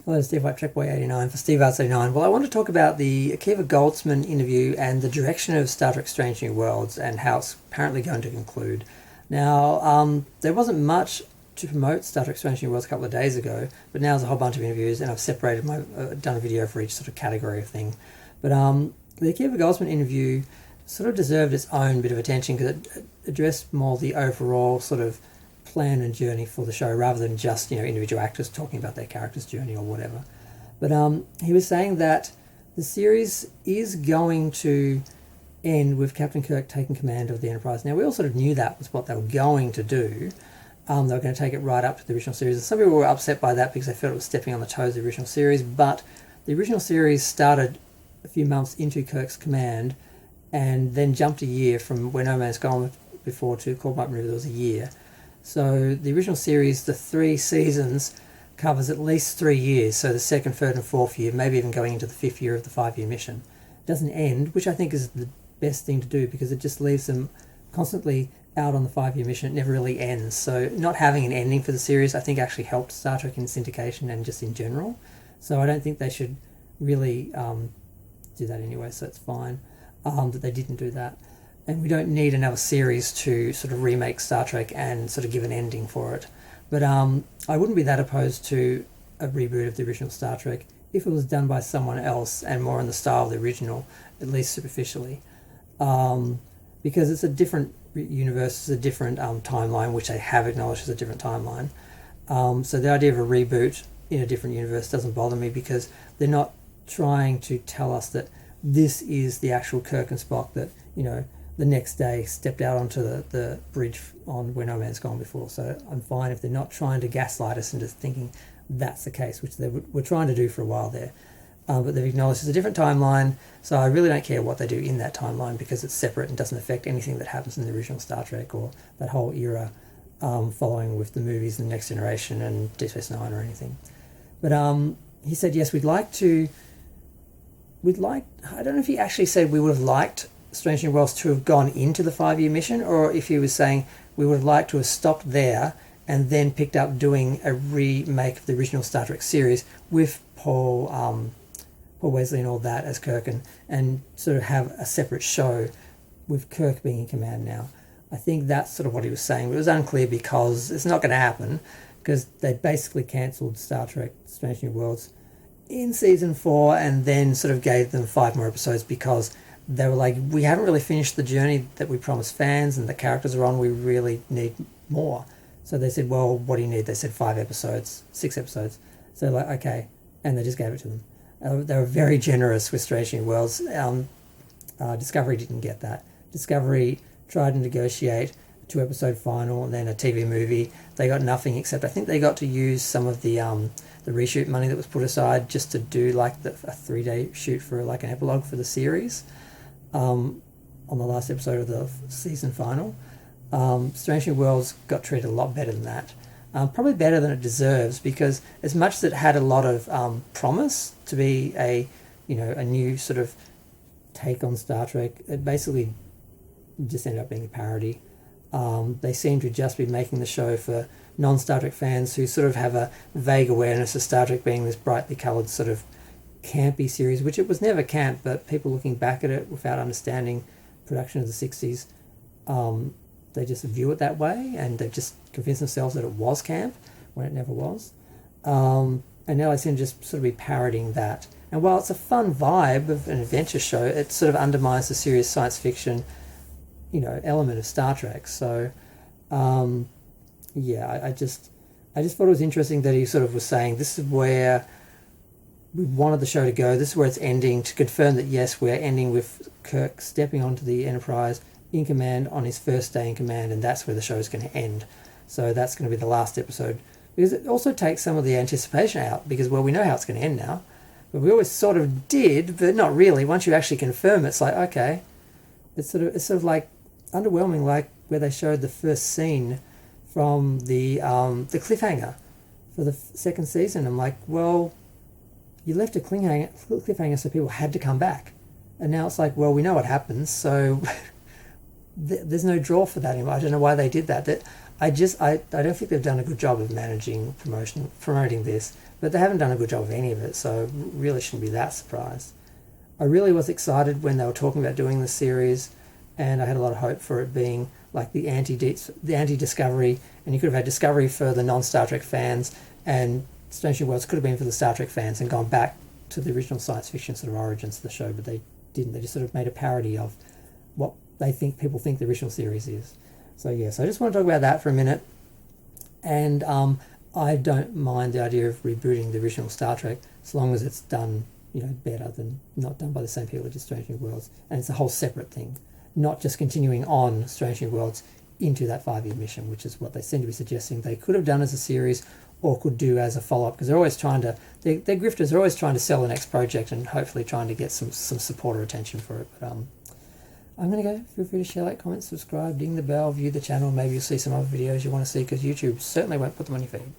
Hello, Steve White, Trekboy89 for Steve Arts 89. Well, I want to talk about the Akiva Goldsman interview and the direction of Star Trek Strange New Worlds and how it's apparently going to conclude. Now, there wasn't much to promote Star Trek Strange New Worlds a couple of days ago, but now there's a whole bunch of interviews and I've separated done a video for each sort of category of thing. But the Akiva Goldsman interview sort of deserved its own bit of attention because it addressed more the overall sort of plan and journey for the show rather than just individual actors talking about their character's journey or whatever. But he was saying that the series is going to end with Captain Kirk taking command of the Enterprise. Now we all sort of knew that was what they were going to do. They were going to take it right up to the original series, and some people were upset by that because they felt it was stepping on the toes of the original series. But the original series started a few months into Kirk's command and then jumped a year from Where No Man's Gone before to Call Up River. There was a year. So the original series, the 3 seasons, covers at least 3 years. So the second, third and fourth year, maybe even going into the 5th year of the 5-year mission. It doesn't end, which I think is the best thing to do because it just leaves them constantly out on the 5-year mission. It never really ends. So not having an ending for the series, I think actually helped Star Trek in syndication and just in general. So I don't think they should really do that anyway, so it's fine that they didn't do that. And we don't need another series to sort of remake Star Trek and sort of give an ending for it. But I wouldn't be that opposed to a reboot of the original Star Trek if it was done by someone else and more in the style of the original, at least superficially. Because it's a different universe, it's a different timeline, which they have acknowledged as a different timeline. So the idea of a reboot in a different universe doesn't bother me because they're not trying to tell us that this is the actual Kirk and Spock that, the next day stepped out onto the bridge on Where No Man's Gone before. So I'm fine if they're not trying to gaslight us into thinking that's the case, which they were trying to do for a while there. But they've acknowledged it's a different timeline, so I really don't care what they do in that timeline because it's separate and doesn't affect anything that happens in the original Star Trek or that whole era following with the movies and Next Generation and Deep Space Nine or anything. But he said, yes, I don't know if he actually said we would have liked Strange New Worlds to have gone into the 5-year mission, or if he was saying we would have liked to have stopped there and then picked up doing a remake of the original Star Trek series with Paul Wesley and all that as Kirk and sort of have a separate show with Kirk being in command now. I think that's sort of what he was saying, but it was unclear because it's not going to happen because they basically cancelled Star Trek Strange New Worlds in season 4 and then sort of gave them 5 more episodes because they were like, we haven't really finished the journey that we promised fans and the characters are on, we really need more. So they said, well, what do you need? They said 5 episodes, 6 episodes. So like, okay, and they just gave it to them. They were very generous with Strange New Worlds. Discovery didn't get that. Discovery tried to negotiate a 2-episode final and then a TV movie. They got nothing except I think they got to use some of the reshoot money that was put aside just to do like a 3-day shoot for like an epilogue for the series on the last episode of the season final. Strange New Worlds got treated a lot better than that. Probably better than it deserves because as much as it had a lot of promise to be a new sort of take on Star Trek, it basically just ended up being a parody. They seem to just be making the show for non-Star Trek fans who sort of have a vague awareness of Star Trek being this brightly coloured sort of campy series, which it was never camp, but people looking back at it without understanding production of the 60s, they just view it that way and they've just convinced themselves that it was camp when it never was. And now they seem to just sort of be parodying that. And while it's a fun vibe of an adventure show, it sort of undermines the serious science fiction element of Star Trek. So I just thought it was interesting that he sort of was saying this is where we wanted the show to go, this is where it's ending, to confirm that yes, we're ending with Kirk stepping onto the Enterprise in command on his first day in command, and that's where the show is going to end. So that's going to be the last episode, because it also takes some of the anticipation out, because well, we know how it's going to end now, but we always sort of did, but not really. Once you actually confirm it, it's like, okay, it's sort of like underwhelming, like where they showed the first scene from the cliffhanger for the second season. I'm like, well, you left a cliffhanger so people had to come back, and now it's like, well, we know what happens, so there's no draw for that anymore. I don't know why they did that. I don't think they've done a good job of managing promoting this. but they haven't done a good job of any of it, so really shouldn't be that surprised. I really was excited when they were talking about doing the series, and I had a lot of hope for it being like the anti-Discovery, and you could have had Discovery for the non-Star Trek fans, and Strange New Worlds could have been for the Star Trek fans and gone back to the original science fiction sort of origins of the show, but they didn't. They just sort of made a parody of what they think people think the original series is. So yeah, so I just want to talk about that for a minute. And I don't mind the idea of rebooting the original Star Trek, as long as it's done, better than not done by the same people as Strange New Worlds. And it's a whole separate thing, not just continuing on Strange New Worlds into that 5-year mission, which is what they seem to be suggesting they could have done as a series or could do as a follow-up, because they're always trying to, they're grifters, they're always trying to sell the next project and hopefully trying to get some support or attention for it. But I'm going to go. Feel free to share, like, comment, subscribe, ding the bell, view the channel. Maybe you'll see some other videos you want to see, because YouTube certainly won't put them on your feed.